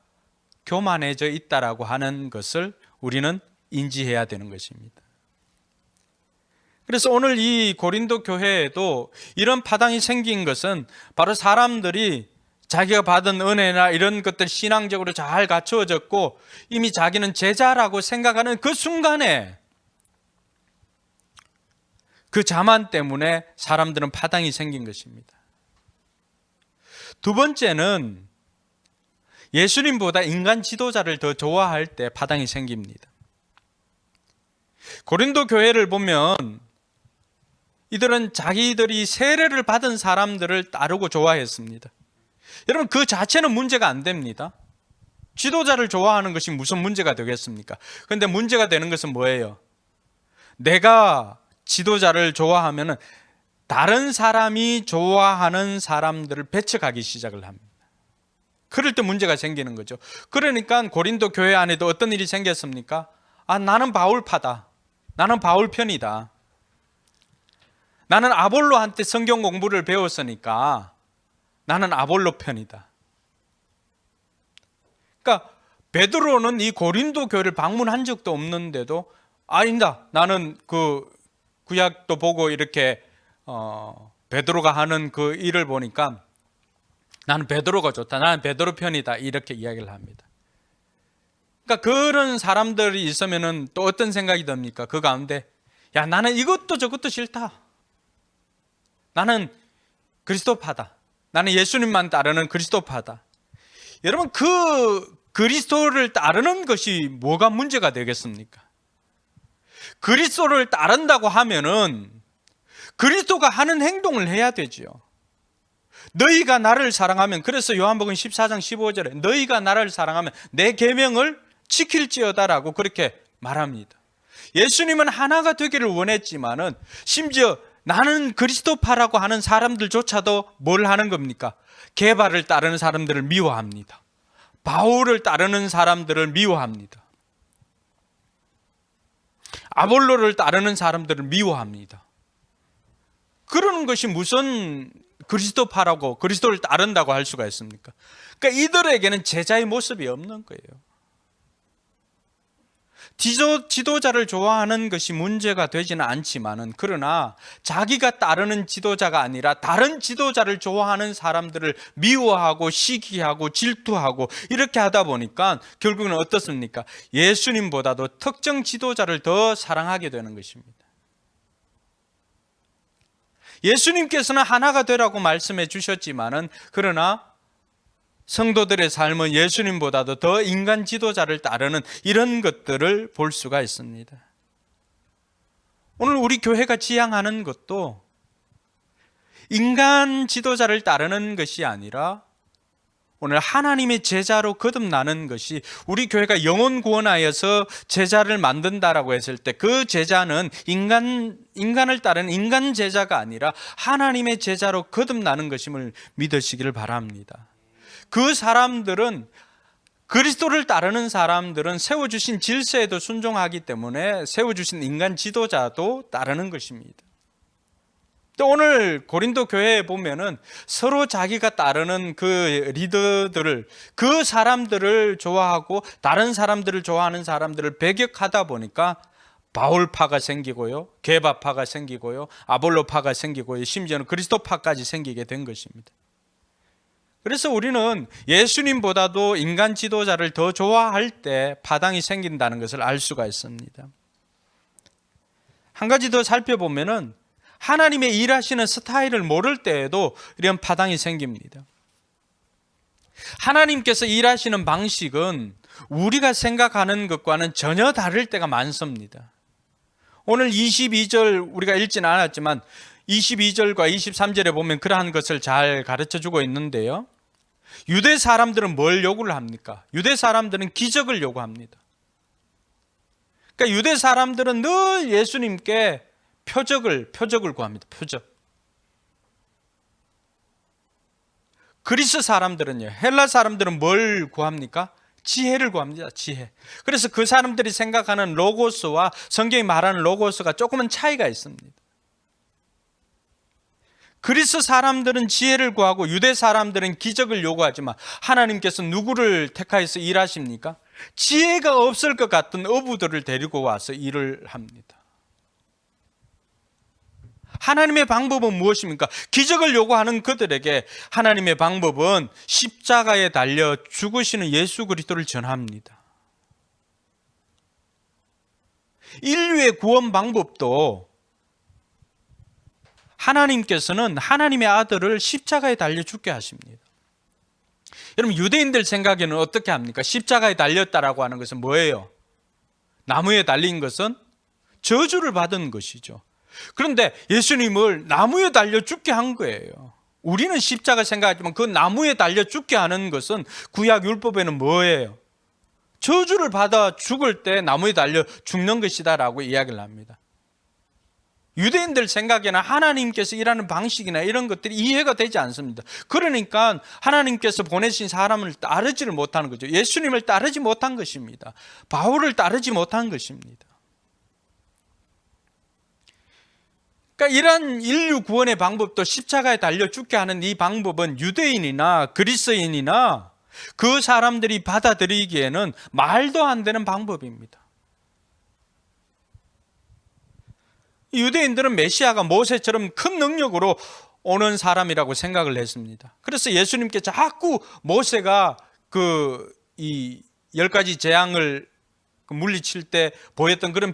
교만해져 있다라고 하는 것을 우리는 인지해야 되는 것입니다. 그래서 오늘 이 고린도 교회에도 이런 파당이 생긴 것은 바로 사람들이 자기가 받은 은혜나 이런 것들 신앙적으로 잘 갖추어졌고 이미 자기는 제자라고 생각하는 그 순간에 그 자만 때문에 사람들은 파당이 생긴 것입니다. 두 번째는 예수님보다 인간 지도자를 더 좋아할 때 파당이 생깁니다. 고린도 교회를 보면 이들은 자기들이 세례를 받은 사람들을 따르고 좋아했습니다. 여러분 그 자체는 문제가 안 됩니다. 지도자를 좋아하는 것이 무슨 문제가 되겠습니까? 그런데 문제가 되는 것은 뭐예요? 내가 지도자를 좋아하면 다른 사람이 좋아하는 사람들을 배척하기 시작을 합니다. 그럴 때 문제가 생기는 거죠. 그러니까 고린도 교회 안에도 어떤 일이 생겼습니까? 나는 바울파다. 나는 바울 편이다. 나는 아볼로한테 성경 공부를 배웠으니까 나는 아볼로 편이다. 그러니까 베드로는 이 고린도 교회를 방문한 적도 없는데도 아니다. 나는 그 구약도 보고 이렇게 베드로가 하는 그 일을 보니까 나는 베드로가 좋다, 나는 베드로 편이다, 이렇게 이야기를 합니다. 그러니까 그런 사람들이 있으면은 또 어떤 생각이 듭니까? 그 가운데 야, 나는 이것도 저것도 싫다, 나는 그리스도파다, 나는 예수님만 따르는 그리스도파다. 여러분, 그 그리스도를 따르는 것이 뭐가 문제가 되겠습니까? 그리스도를 따른다고 하면은 그리스도가 하는 행동을 해야 되지요. 너희가 나를 사랑하면, 그래서 요한복음 14장 15절에 너희가 나를 사랑하면 내 계명을 지킬지어다라고 그렇게 말합니다. 예수님은 하나가 되기를 원했지만은 심지어 나는 그리스도파라고 하는 사람들조차도 뭘 하는 겁니까? 게바를 따르는 사람들을 미워합니다. 바울을 따르는 사람들을 미워합니다. 아볼로를 따르는 사람들을 미워합니다. 그러는 것이 무슨 그리스도파라고, 그리스도를 따른다고 할 수가 있습니까? 그러니까 이들에게는 제자의 모습이 없는 거예요. 지도자를 좋아하는 것이 문제가 되지는 않지만은, 그러나 자기가 따르는 지도자가 아니라 다른 지도자를 좋아하는 사람들을 미워하고 시기하고 질투하고 이렇게 하다 보니까 결국은 어떻습니까? 예수님보다도 특정 지도자를 더 사랑하게 되는 것입니다. 예수님께서는 하나가 되라고 말씀해 주셨지만은, 그러나 성도들의 삶은 예수님보다도 더 인간 지도자를 따르는 이런 것들을 볼 수가 있습니다. 오늘 우리 교회가 지향하는 것도 인간 지도자를 따르는 것이 아니라 오늘 하나님의 제자로 거듭나는 것이, 우리 교회가 영혼 구원하여서 제자를 만든다라고 했을 때 그 제자는 인간을 따르는 인간 제자가 아니라 하나님의 제자로 거듭나는 것임을 믿으시기를 바랍니다. 그 사람들은, 그리스도를 따르는 사람들은 세워주신 질서에도 순종하기 때문에 세워주신 인간 지도자도 따르는 것입니다. 또 오늘 고린도 교회에 보면은 서로 자기가 따르는 그 리더들을, 그 사람들을 좋아하고 다른 사람들을 좋아하는 사람들을 배격하다 보니까 바울파가 생기고요, 게바파가 생기고요, 아볼로파가 생기고요, 심지어는 그리스도파까지 생기게 된 것입니다. 그래서 우리는 예수님보다도 인간 지도자를 더 좋아할 때 파당이 생긴다는 것을 알 수가 있습니다. 한 가지 더 살펴보면은 하나님의 일하시는 스타일을 모를 때에도 이런 파당이 생깁니다. 하나님께서 일하시는 방식은 우리가 생각하는 것과는 전혀 다를 때가 많습니다. 오늘 22절 우리가 읽지는 않았지만 22절과 23절에 보면 그러한 것을 잘 가르쳐주고 있는데요, 유대 사람들은 뭘 요구를 합니까? 유대 사람들은 기적을 요구합니다. 그러니까 유대 사람들은 늘 예수님께 표적을 구합니다. 표적. 그리스 사람들은요, 헬라 사람들은 뭘 구합니까? 지혜를 구합니다. 지혜. 그래서 그 사람들이 생각하는 로고스와 성경이 말하는 로고스가 조금은 차이가 있습니다. 그리스 사람들은 지혜를 구하고 유대 사람들은 기적을 요구하지만 하나님께서 누구를 택하여서 일하십니까? 지혜가 없을 것 같은 어부들을 데리고 와서 일을 합니다. 하나님의 방법은 무엇입니까? 기적을 요구하는 그들에게 하나님의 방법은 십자가에 달려 죽으시는 예수 그리스도를 전합니다. 인류의 구원 방법도 하나님께서는 하나님의 아들을 십자가에 달려 죽게 하십니다. 여러분, 유대인들 생각에는 어떻게 합니까? 십자가에 달렸다라고 하는 것은 뭐예요? 나무에 달린 것은 저주를 받은 것이죠. 그런데 예수님을 나무에 달려 죽게 한 거예요. 우리는 십자가 생각하지만 그 나무에 달려 죽게 하는 것은 구약 율법에는 뭐예요? 저주를 받아 죽을 때 나무에 달려 죽는 것이다라고 이야기를 합니다. 유대인들 생각에는 하나님께서 일하는 방식이나 이런 것들이 이해가 되지 않습니다. 그러니까 하나님께서 보내신 사람을 따르지를 못하는 거죠. 예수님을 따르지 못한 것입니다. 바울을 따르지 못한 것입니다. 그러니까 이런 인류 구원의 방법도 십자가에 달려 죽게 하는 이 방법은 유대인이나 그리스인이나 그 사람들이 받아들이기에는 말도 안 되는 방법입니다. 유대인들은 메시아가 모세처럼 큰 능력으로 오는 사람이라고 생각을 했습니다. 그래서 예수님께 자꾸 모세가 이 10가지 재앙을 물리칠 때 보였던 그런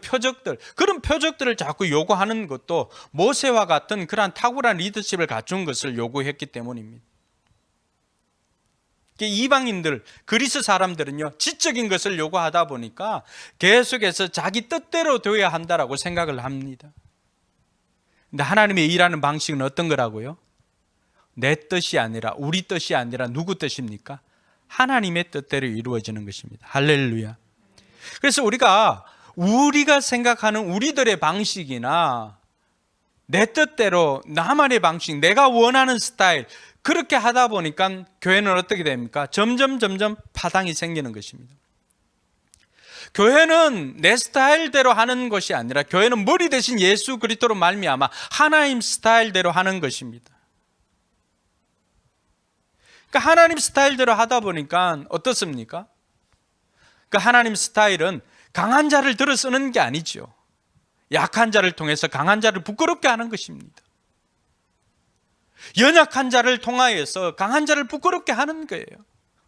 표적들을 자꾸 요구하는 것도 모세와 같은 그러한 탁월한 리더십을 갖춘 것을 요구했기 때문입니다. 이방인들, 그리스 사람들은요, 지적인 것을 요구하다 보니까 계속해서 자기 뜻대로 되어야 한다라고 생각을 합니다. 근데 하나님의 일하는 방식은 어떤 거라고요? 내 뜻이 아니라, 우리 뜻이 아니라 누구 뜻입니까? 하나님의 뜻대로 이루어지는 것입니다. 할렐루야. 그래서 우리가 생각하는 우리들의 방식이나 내 뜻대로 나만의 방식, 내가 원하는 스타일, 그렇게 하다 보니까 교회는 어떻게 됩니까? 점점 파당이 생기는 것입니다. 교회는 내 스타일대로 하는 것이 아니라 교회는 머리 대신 예수 그리스도로 말미암아 하나님 스타일대로 하는 것입니다. 그러니까 하나님 스타일대로 하다 보니까 어떻습니까? 그러니까 하나님 스타일은 강한 자를 들어 쓰는 게 아니죠. 약한 자를 통해서 강한 자를 부끄럽게 하는 것입니다. 연약한 자를 통하여서 강한 자를 부끄럽게 하는 거예요.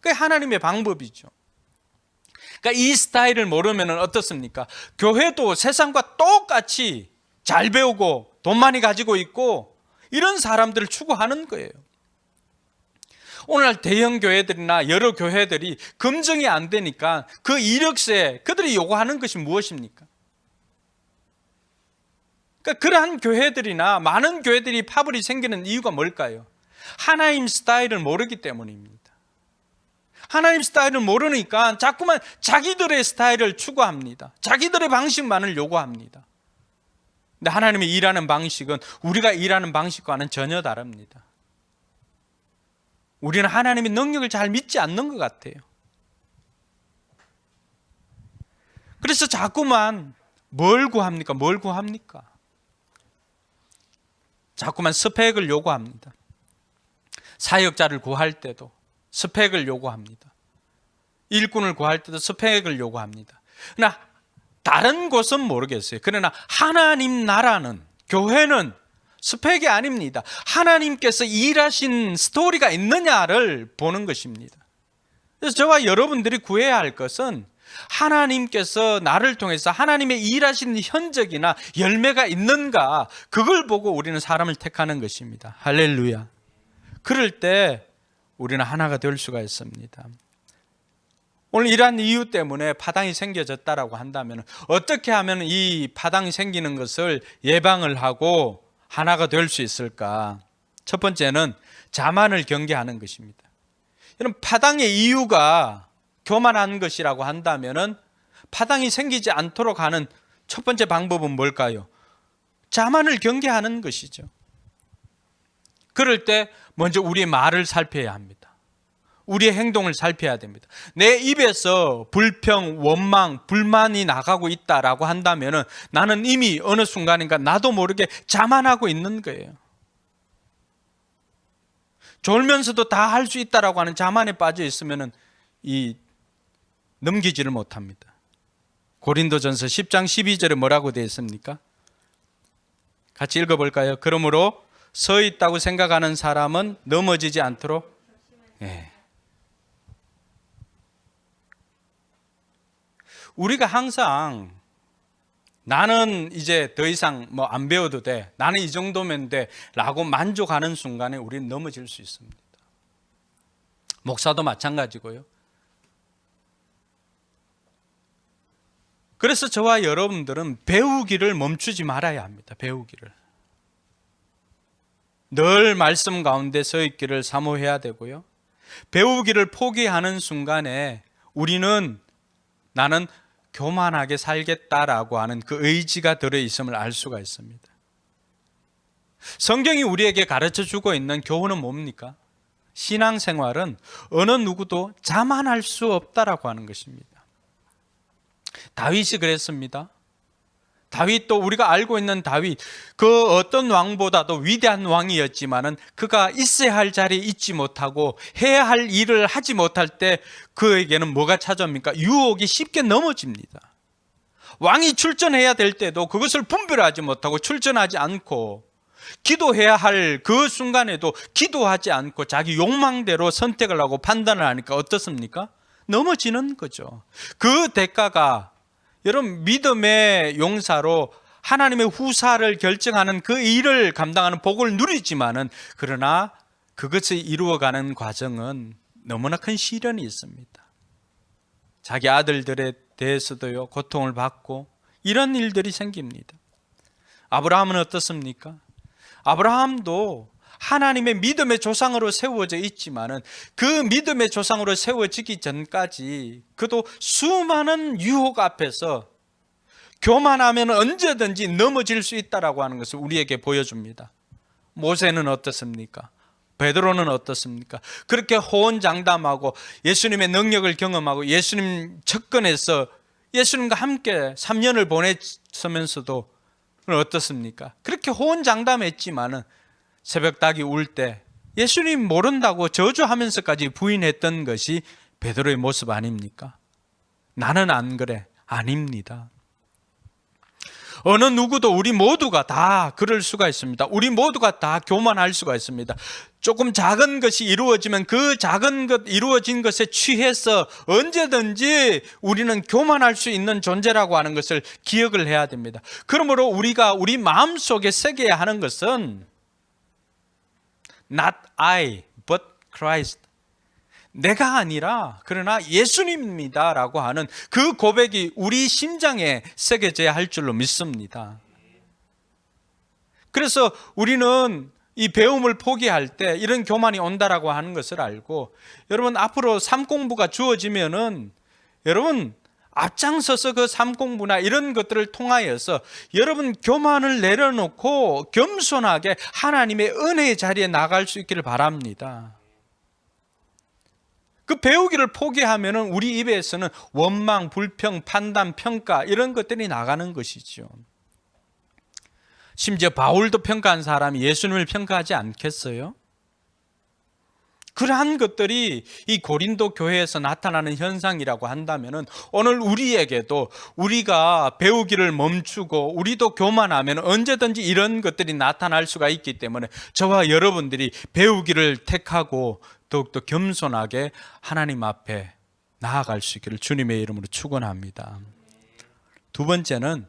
그게 하나님의 방법이죠. 그러니까 이 스타일을 모르면 어떻습니까? 교회도 세상과 똑같이 잘 배우고 돈 많이 가지고 있고 이런 사람들을 추구하는 거예요. 오늘날 대형 교회들이나 여러 교회들이 검증이 안 되니까 그 이력서에 그들이 요구하는 것이 무엇입니까? 그러니까 그러한 교회들이나 많은 교회들이 파벌이 생기는 이유가 뭘까요? 하나님 스타일을 모르기 때문입니다. 하나님 스타일을 모르니까 자꾸만 자기들의 스타일을 추구합니다. 자기들의 방식만을 요구합니다. 근데 하나님이 일하는 방식은 우리가 일하는 방식과는 전혀 다릅니다. 우리는 하나님의 능력을 잘 믿지 않는 것 같아요. 그래서 자꾸만 뭘 구합니까? 자꾸만 스펙을 요구합니다. 사역자를 구할 때도 스펙을 요구합니다. 일꾼을 구할 때도 스펙을 요구합니다. 그러나 다른 곳은 모르겠어요. 그러나 하나님 나라는, 교회는 스펙이 아닙니다. 하나님께서 일하신 스토리가 있느냐를 보는 것입니다. 그래서 저와 여러분들이 구해야 할 것은 하나님께서 나를 통해서 하나님의 일하시는 흔적이나 열매가 있는가, 그걸 보고 우리는 사람을 택하는 것입니다. 할렐루야. 그럴 때 우리는 하나가 될 수가 있습니다. 오늘 이러한 이유 때문에 파당이 생겨졌다라고 한다면 어떻게 하면 이 파당이 생기는 것을 예방을 하고 하나가 될 수 있을까? 첫 번째는 자만을 경계하는 것입니다. 여러분, 파당의 이유가 교만한 것이라고 한다면은 파당이 생기지 않도록 하는 첫 번째 방법은 뭘까요? 자만을 경계하는 것이죠. 그럴 때 먼저 우리의 말을 살펴야 합니다. 우리의 행동을 살펴야 됩니다. 내 입에서 불평, 원망, 불만이 나가고 있다라고 한다면은 나는 이미 어느 순간인가 나도 모르게 자만하고 있는 거예요. 졸면서도 다 할 수 있다라고 하는 자만에 빠져 있으면은 넘기지를 못합니다. 고린도전서 10장 12절에 뭐라고 되어 있습니까? 같이 읽어볼까요? 그러므로 서 있다고 생각하는 사람은 넘어지지 않도록. 네. 우리가 항상 나는 이제 더 이상 안 배워도 돼, 나는 이 정도면 돼 라고 만족하는 순간에 우리는 넘어질 수 있습니다. 목사도 마찬가지고요. 그래서 저와 여러분들은 배우기를 멈추지 말아야 합니다. 배우기를. 늘 말씀 가운데 서 있기를 사모해야 되고요. 배우기를 포기하는 순간에 우리는 나는 교만하게 살겠다라고 하는 그 의지가 들어있음을 알 수가 있습니다. 성경이 우리에게 가르쳐주고 있는 교훈은 뭡니까? 신앙생활은 어느 누구도 자만할 수 없다라고 하는 것입니다. 다윗이 그랬습니다. 다윗도 우리가 알고 있는 다윗, 그 어떤 왕보다도 위대한 왕이었지만은 그가 있어야 할 자리에 있지 못하고 해야 할 일을 하지 못할 때 그에게는 뭐가 찾아옵니까? 유혹이 쉽게 넘어집니다. 왕이 출전해야 될 때도 그것을 분별하지 못하고 출전하지 않고 기도해야 할 그 순간에도 기도하지 않고 자기 욕망대로 선택을 하고 판단을 하니까 어떻습니까? 넘어지는 거죠. 그 대가가 여러분 믿음의 용사로 하나님의 후사를 결정하는 그 일을 감당하는 복을 누리지만은, 그러나 그것을 이루어가는 과정은 너무나 큰 시련이 있습니다. 자기 아들들에 대해서도요, 고통을 받고 이런 일들이 생깁니다. 아브라함은 어떻습니까? 아브라함도 하나님의 믿음의 조상으로 세워져 있지만은 그 믿음의 조상으로 세워지기 전까지 그도 수많은 유혹 앞에서 교만하면 언제든지 넘어질 수 있다라고 하는 것을 우리에게 보여줍니다. 모세는 어떻습니까? 베드로는 어떻습니까? 그렇게 호언장담하고 예수님의 능력을 경험하고 예수님 접근해서 예수님과 함께 3년을 보냈으면서도 어떻습니까? 그렇게 호언장담했지만은 새벽닭이 울 때 예수님 모른다고 저주하면서까지 부인했던 것이 베드로의 모습 아닙니까? 나는 안 그래. 아닙니다. 어느 누구도 우리 모두가 다 그럴 수가 있습니다. 우리 모두가 다 교만할 수가 있습니다. 조금 작은 것이 이루어지면 그 작은 것 이루어진 것에 취해서 언제든지 우리는 교만할 수 있는 존재라고 하는 것을 기억을 해야 됩니다. 그러므로 우리가 우리 마음속에 새겨야 하는 것은 Not I, but Christ. 내가 아니라 그러나 예수님입니다 라고 하는 그 고백이 우리 심장에 새겨져야 할 줄로 믿습니다. 그래서 우리는 이 배움을 포기할 때 이런 교만이 온다라고 하는 것을 알고, 여러분 앞으로 삶 공부가 주어지면은 여러분 앞장서서 그 삶 공부나 이런 것들을 통하여서 여러분 교만을 내려놓고 겸손하게 하나님의 은혜의 자리에 나갈 수 있기를 바랍니다. 그 배우기를 포기하면은 우리 입에서는 원망, 불평, 판단, 평가 이런 것들이 나가는 것이죠. 심지어 바울도 평가한 사람이 예수님을 평가하지 않겠어요? 그러한 것들이 이 고린도 교회에서 나타나는 현상이라고 한다면은 오늘 우리에게도 우리가 배우기를 멈추고 우리도 교만하면 언제든지 이런 것들이 나타날 수가 있기 때문에 저와 여러분들이 배우기를 택하고 더욱더 겸손하게 하나님 앞에 나아갈 수 있기를 주님의 이름으로 축원합니다. 두 번째는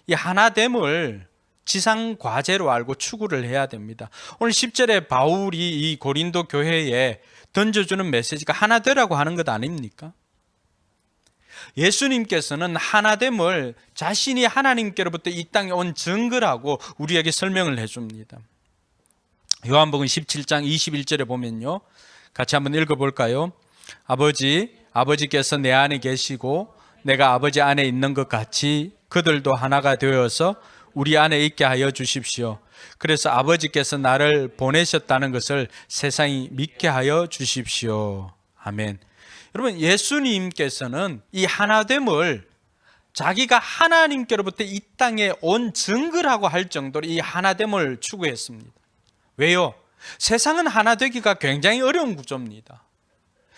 이 하나됨을 지상 과제로 알고 추구를 해야 됩니다. 오늘 10절에 바울이 이 고린도 교회에 던져주는 메시지가 하나 되라고 하는 것 아닙니까? 예수님께서는 하나됨을 자신이 하나님께로부터 이 땅에 온 증거라고 우리에게 설명을 해줍니다. 요한복음 17장 21절에 보면요, 같이 한번 읽어볼까요? 아버지께서 내 안에 계시고 내가 아버지 안에 있는 것 같이 그들도 하나가 되어서 우리 안에 있게 하여 주십시오. 그래서 아버지께서 나를 보내셨다는 것을 세상이 믿게 하여 주십시오. 아멘. 여러분, 예수님께서는 이 하나됨을 자기가 하나님께로부터 이 땅에 온 증거라고 할 정도로 이 하나됨을 추구했습니다. 왜요? 세상은 하나 되기가 굉장히 어려운 구조입니다.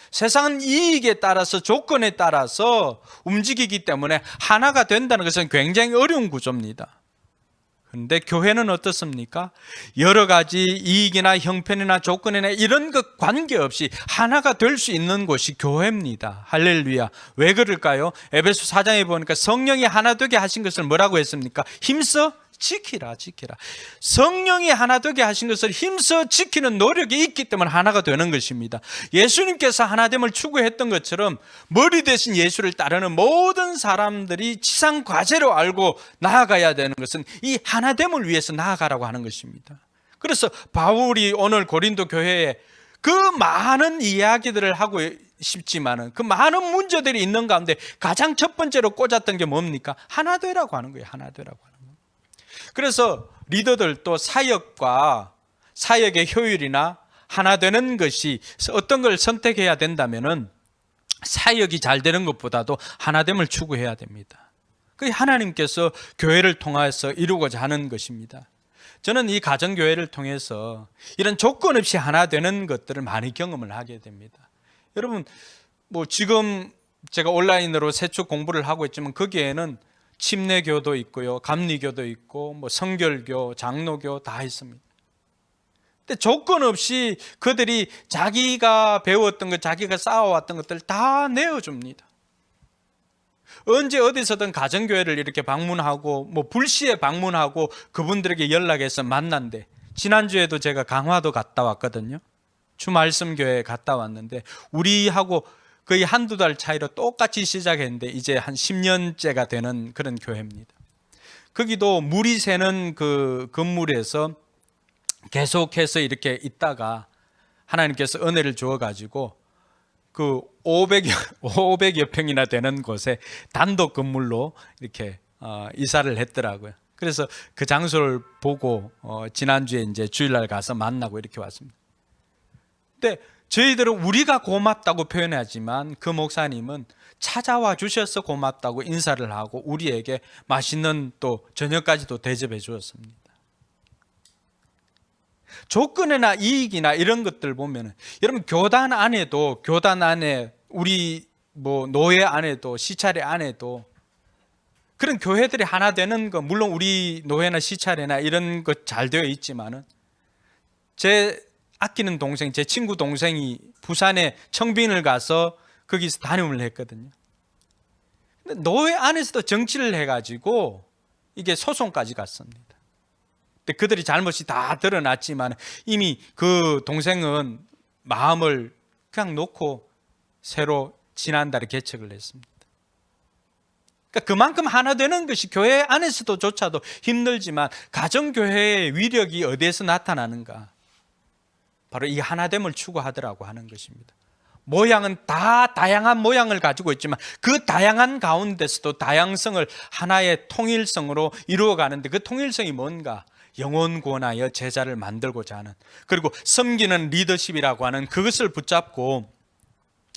세상은 이익에 따라서 조건에 따라서 움직이기 때문에 하나가 된다는 것은 굉장히 어려운 구조입니다. 그런데 교회는 어떻습니까? 여러 가지 이익이나 형편이나 조건이나 이런 것 관계없이 하나가 될 수 있는 곳이 교회입니다. 할렐루야. 왜 그럴까요? 에베소 4장에 보니까 성령이 하나 되게 하신 것을 뭐라고 했습니까? 힘써 지키라. 성령이 하나 되게 하신 것을 힘써 지키는 노력이 있기 때문에 하나가 되는 것입니다. 예수님께서 하나됨을 추구했던 것처럼 머리 대신 예수를 따르는 모든 사람들이 지상 과제로 알고 나아가야 되는 것은 이 하나됨을 위해서 나아가라고 하는 것입니다. 그래서 바울이 오늘 고린도 교회에 그 많은 이야기들을 하고 싶지만은 그 많은 문제들이 있는 가운데 가장 첫 번째로 꽂았던 게 뭡니까? 하나 되라고 하는 거예요. 하나 되라고 하는 거예요. 그래서 리더들도 사역의 효율이나 하나 되는 것이 어떤 걸 선택해야 된다면은 사역이 잘 되는 것보다도 하나됨을 추구해야 됩니다. 그게 하나님께서 교회를 통해서 이루고자 하는 것입니다. 저는 이 가정교회를 통해서 이런 조건 없이 하나 되는 것들을 많이 경험을 하게 됩니다. 여러분, 지금 제가 온라인으로 세축 공부를 하고 있지만 거기에는 침례교도 있고요, 감리교도 있고 성결교, 장로교 다 있습니다. 근데 조건 없이 그들이 자기가 배웠던 것, 자기가 쌓아왔던 것들 다 내어줍니다. 언제 어디서든 가정교회를 이렇게 방문하고 불시에 방문하고 그분들에게 연락해서 만난대. 지난주에도 제가 강화도 갔다 왔거든요. 주말씀교회에 갔다 왔는데 우리하고 거의 한두 달 차이로 똑같이 시작했는데 이제 한 10년째가 되는 그런 교회입니다. 거기도 물이 새는 그 건물에서 계속해서 이렇게 있다가 하나님께서 은혜를 주어가지고 그 500여 평이나 되는 곳에 단독 건물로 이렇게 이사를 했더라고요. 그래서 그 장소를 보고 지난주에 이제 주일날 가서 만나고 이렇게 왔습니다. 근데 저희들은 우리가 고맙다고 표현하지만 그 목사님은 찾아와 주셔서 고맙다고 인사를 하고 우리에게 맛있는 또 저녁까지도 대접해 주었습니다. 조건이나 이익이나 이런 것들 보면은 여러분 교단 안에 우리 노예 안에도 시차례 안에도 그런 교회들이 하나 되는 거, 물론 우리 노예나 시차례나 이런 것 잘 되어 있지만은 제 아끼는 동생, 제 친구 동생이 부산에 청빈을 가서 거기서 담임을 했거든요. 근데 노예 안에서도 정치를 해가지고 이게 소송까지 갔습니다. 근데 그들이 잘못이 다 드러났지만 이미 그 동생은 마음을 그냥 놓고 새로 지난달에 개척을 했습니다. 그러니까 그만큼 하나 되는 것이 교회 안에서도 조차도 힘들지만 가정교회의 위력이 어디에서 나타나는가? 바로 이 하나됨을 추구하더라고 하는 것입니다. 모양은 다 다양한 모양을 가지고 있지만 그 다양한 가운데서도 다양성을 하나의 통일성으로 이루어가는데 그 통일성이 뭔가? 영혼 구원하여 제자를 만들고자 하는, 그리고 섬기는 리더십이라고 하는 그것을 붙잡고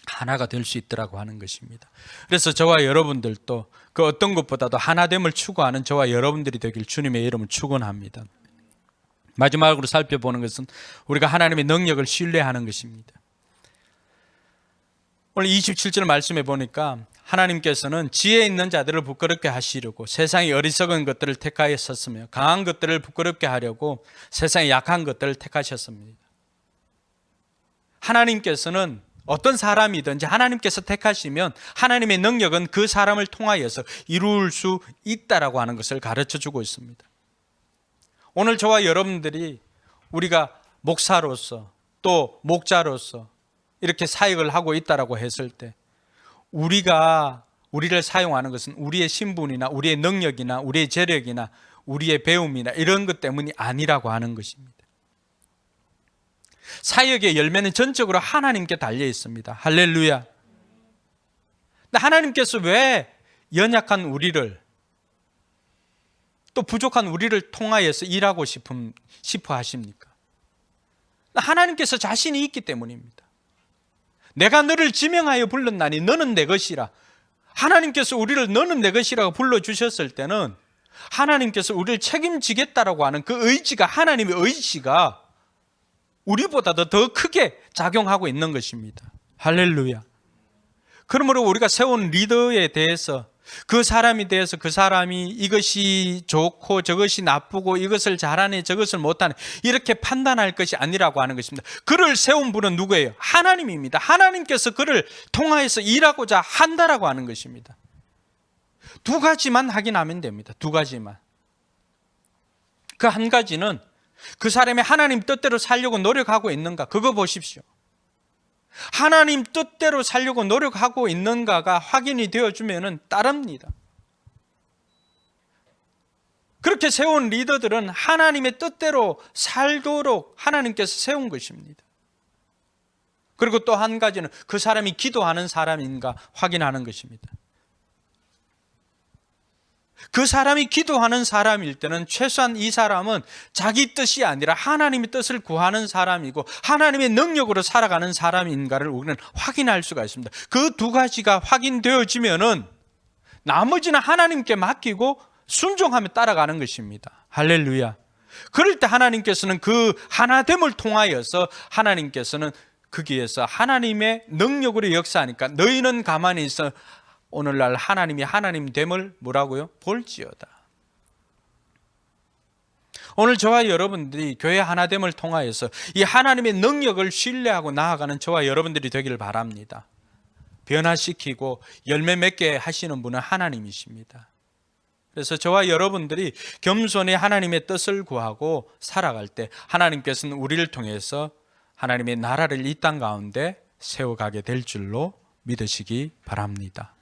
하나가 될 수 있더라고 하는 것입니다. 그래서 저와 여러분들도 그 어떤 것보다도 하나됨을 추구하는 저와 여러분들이 되길 주님의 이름을 축원합니다. 마지막으로 살펴보는 것은 우리가 하나님의 능력을 신뢰하는 것입니다. 오늘 27절 말씀해 보니까 하나님께서는 지혜 있는 자들을 부끄럽게 하시려고 세상의 어리석은 것들을 택하였었으며 강한 것들을 부끄럽게 하려고 세상의 약한 것들을 택하셨습니다. 하나님께서는 어떤 사람이든지 하나님께서 택하시면 하나님의 능력은 그 사람을 통하여서 이룰 수 있다라고 하는 것을 가르쳐주고 있습니다. 오늘 저와 여러분들이 우리가 목사로서 또 목자로서 이렇게 사역을 하고 있다라고 했을 때 우리를 사용하는 것은 우리의 신분이나 우리의 능력이나 우리의 재력이나 우리의 배움이나 이런 것 때문이 아니라고 하는 것입니다. 사역의 열매는 전적으로 하나님께 달려 있습니다. 할렐루야. 근데 하나님께서 왜 연약한 우리를 또 부족한 우리를 통하여서 일하고 싶어 하십니까? 하나님께서 자신이 있기 때문입니다. 내가 너를 지명하여 불렀나니 너는 내 것이라. 하나님께서 우리를 너는 내 것이라고 불러주셨을 때는 하나님께서 우리를 책임지겠다라고 하는 그 의지가, 하나님의 의지가 우리보다도 더 크게 작용하고 있는 것입니다. 할렐루야. 그러므로 우리가 세운 리더에 대해서 그 사람에 대해서 그 사람이 이것이 좋고 저것이 나쁘고 이것을 잘하네 저것을 못하네 이렇게 판단할 것이 아니라고 하는 것입니다. 그를 세운 분은 누구예요? 하나님입니다. 하나님께서 그를 통하여서 일하고자 한다라고 하는 것입니다. 두 가지만 확인하면 됩니다. 두 가지만. 그 한 가지는 그 사람이 하나님 뜻대로 살려고 노력하고 있는가, 그거 보십시오. 하나님 뜻대로 살려고 노력하고 있는가가 확인이 되어주면 따릅니다. 그렇게 세운 리더들은 하나님의 뜻대로 살도록 하나님께서 세운 것입니다. 그리고 또 한 가지는 그 사람이 기도하는 사람인가 확인하는 것입니다. 그 사람이 기도하는 사람일 때는 최소한 이 사람은 자기 뜻이 아니라 하나님의 뜻을 구하는 사람이고 하나님의 능력으로 살아가는 사람인가를 우리는 확인할 수가 있습니다. 그 두 가지가 확인되어지면은 나머지는 하나님께 맡기고 순종하며 따라가는 것입니다. 할렐루야. 그럴 때 하나님께서는 그 하나됨을 통하여서 하나님께서는 거기에서 하나님의 능력으로 역사하니까 너희는 가만히 있어 오늘날 하나님이 하나님됨을 뭐라고요? 볼지어다. 오늘 저와 여러분들이 교회 하나됨을 통하여서 이 하나님의 능력을 신뢰하고 나아가는 저와 여러분들이 되기를 바랍니다. 변화시키고 열매 맺게 하시는 분은 하나님이십니다. 그래서 저와 여러분들이 겸손히 하나님의 뜻을 구하고 살아갈 때 하나님께서는 우리를 통해서 하나님의 나라를 이 땅 가운데 세워가게 될 줄로 믿으시기 바랍니다.